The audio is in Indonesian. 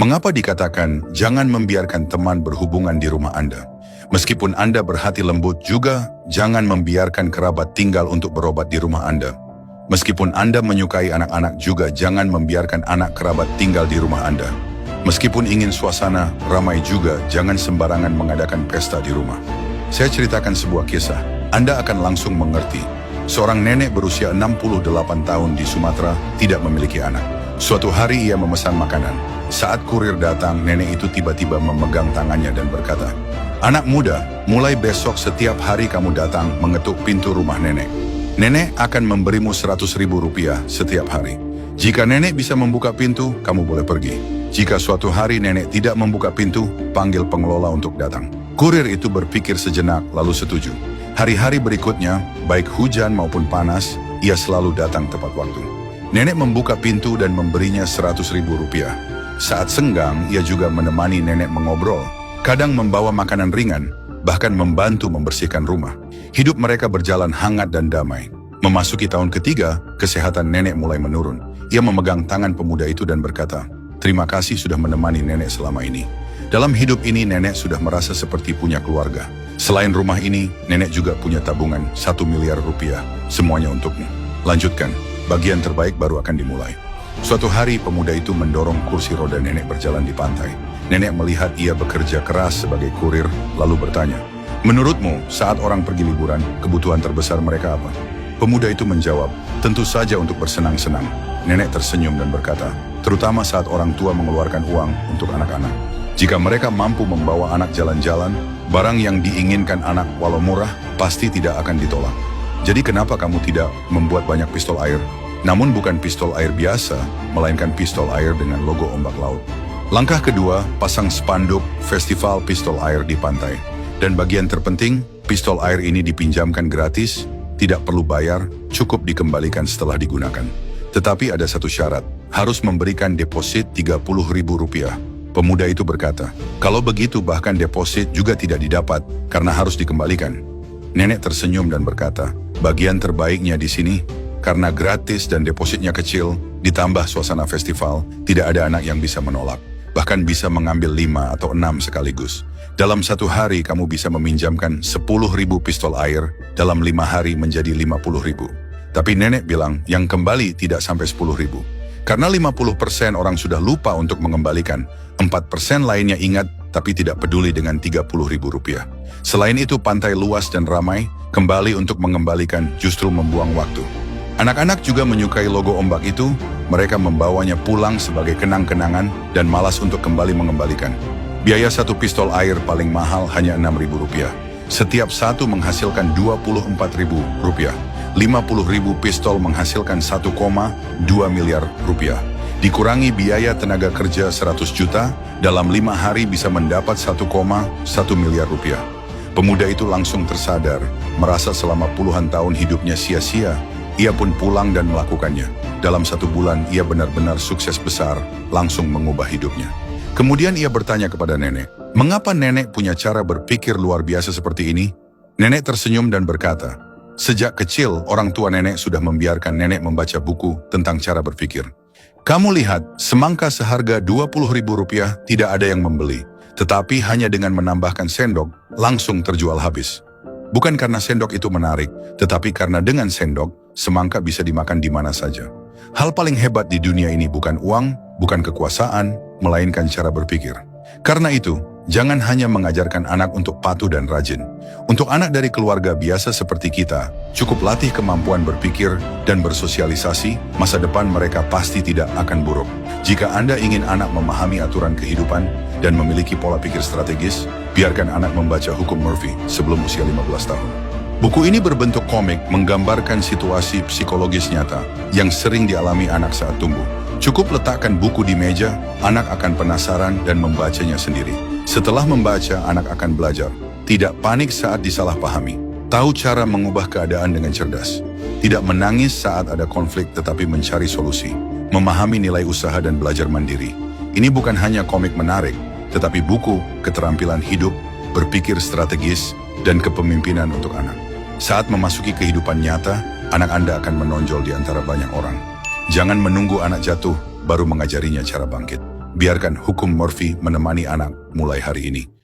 Mengapa dikatakan jangan membiarkan teman berhubungan di rumah Anda? Meskipun Anda berhati lembut juga, jangan membiarkan kerabat tinggal untuk berobat di rumah Anda. Meskipun Anda menyukai anak-anak juga, jangan membiarkan anak kerabat tinggal di rumah Anda. Meskipun ingin suasana ramai juga, jangan sembarangan mengadakan pesta di rumah. Saya ceritakan sebuah kisah, Anda akan langsung mengerti. Seorang nenek berusia 68 tahun di Sumatera tidak memiliki anak. Suatu hari ia memesan makanan. Saat kurir datang, nenek itu tiba-tiba memegang tangannya dan berkata, "Anak muda, mulai besok setiap hari kamu datang mengetuk pintu rumah nenek. Nenek akan memberimu 100.000 rupiah setiap hari. Jika nenek bisa membuka pintu, kamu boleh pergi. Jika suatu hari nenek tidak membuka pintu, panggil pengelola untuk datang." Kurir itu berpikir sejenak lalu setuju. Hari-hari berikutnya, baik hujan maupun panas, ia selalu datang tepat waktu. Nenek membuka pintu dan memberinya 100.000 rupiah. Saat senggang, ia juga menemani nenek mengobrol, kadang membawa makanan ringan, bahkan membantu membersihkan rumah. Hidup mereka berjalan hangat dan damai. Memasuki tahun ketiga, kesehatan nenek mulai menurun. Ia memegang tangan pemuda itu dan berkata, "Terima kasih sudah menemani nenek selama ini. Dalam hidup ini nenek sudah merasa seperti punya keluarga. Selain rumah ini, nenek juga punya tabungan 1 miliar rupiah. Semuanya untukmu. Lanjutkan, bagian terbaik baru akan dimulai." Suatu hari pemuda itu mendorong kursi roda nenek berjalan di pantai. Nenek melihat ia bekerja keras sebagai kurir, lalu bertanya, "Menurutmu, saat orang pergi liburan, kebutuhan terbesar mereka apa?" Pemuda itu menjawab, "Tentu saja untuk bersenang-senang." Nenek tersenyum dan berkata, "Terutama saat orang tua mengeluarkan uang untuk anak-anak. Jika mereka mampu membawa anak jalan-jalan, barang yang diinginkan anak walau murah pasti tidak akan ditolak. Jadi kenapa kamu tidak membuat banyak pistol air? Namun bukan pistol air biasa, melainkan pistol air dengan logo ombak laut." Langkah kedua, pasang spanduk Festival Pistol Air di pantai. Dan bagian terpenting, pistol air ini dipinjamkan gratis, tidak perlu bayar, cukup dikembalikan setelah digunakan. Tetapi ada satu syarat, harus memberikan deposit 30.000 rupiah. Pemuda itu berkata, "Kalau begitu bahkan deposit juga tidak didapat karena harus dikembalikan." Nenek tersenyum dan berkata, "Bagian terbaiknya di sini, karena gratis dan depositnya kecil, ditambah suasana festival, tidak ada anak yang bisa menolak. Bahkan bisa mengambil 5 atau 6 sekaligus. Dalam satu hari kamu bisa meminjamkan 10.000 pistol air, dalam 5 hari menjadi 50.000. Tapi nenek bilang, yang kembali tidak sampai 10.000. Karena 50% orang sudah lupa untuk mengembalikan, 4% lainnya ingat tapi tidak peduli dengan 30.000 rupiah. Selain itu pantai luas dan ramai, kembali untuk mengembalikan justru membuang waktu. Anak-anak juga menyukai logo ombak itu, mereka membawanya pulang sebagai kenang-kenangan dan malas untuk kembali mengembalikan. Biaya satu pistol air paling mahal hanya 6.000 rupiah. Setiap satu menghasilkan 24.000 rupiah. 50.000 pistol menghasilkan 1,2 miliar rupiah. Dikurangi biaya tenaga kerja 100 juta, dalam 5 hari bisa mendapat 1,1 miliar rupiah. Pemuda itu langsung tersadar, merasa selama puluhan tahun hidupnya sia-sia. Ia pun pulang dan melakukannya. Dalam 1 bulan ia benar-benar sukses besar, langsung mengubah hidupnya. Kemudian ia bertanya kepada nenek, "Mengapa nenek punya cara berpikir luar biasa seperti ini?" Nenek tersenyum dan berkata, "Sejak kecil orang tua nenek sudah membiarkan nenek membaca buku tentang cara berpikir. Kamu lihat, semangka seharga 20.000 rupiah tidak ada yang membeli, tetapi hanya dengan menambahkan sendok, langsung terjual habis. Bukan karena sendok itu menarik, tetapi karena dengan sendok, semangka bisa dimakan di mana saja. Hal paling hebat di dunia ini bukan uang, bukan kekuasaan, melainkan cara berpikir. Karena itu, jangan hanya mengajarkan anak untuk patuh dan rajin. Untuk anak dari keluarga biasa seperti kita, cukup latih kemampuan berpikir dan bersosialisasi, masa depan mereka pasti tidak akan buruk. Jika Anda ingin anak memahami aturan kehidupan dan memiliki pola pikir strategis, biarkan anak membaca Hukum Murphy sebelum usia 15 tahun. Buku ini berbentuk komik menggambarkan situasi psikologis nyata yang sering dialami anak saat tumbuh. Cukup letakkan buku di meja, anak akan penasaran dan membacanya sendiri. Setelah membaca, anak akan belajar. Tidak panik saat disalahpahami. Tahu cara mengubah keadaan dengan cerdas. Tidak menangis saat ada konflik tetapi mencari solusi. Memahami nilai usaha dan belajar mandiri. Ini bukan hanya komik menarik, tetapi buku keterampilan hidup, berpikir strategis, dan kepemimpinan untuk anak. Saat memasuki kehidupan nyata, anak Anda akan menonjol di antara banyak orang. Jangan menunggu anak jatuh, baru mengajarinya cara bangkit. biarkan hukum Murphy menemani anak mulai hari ini.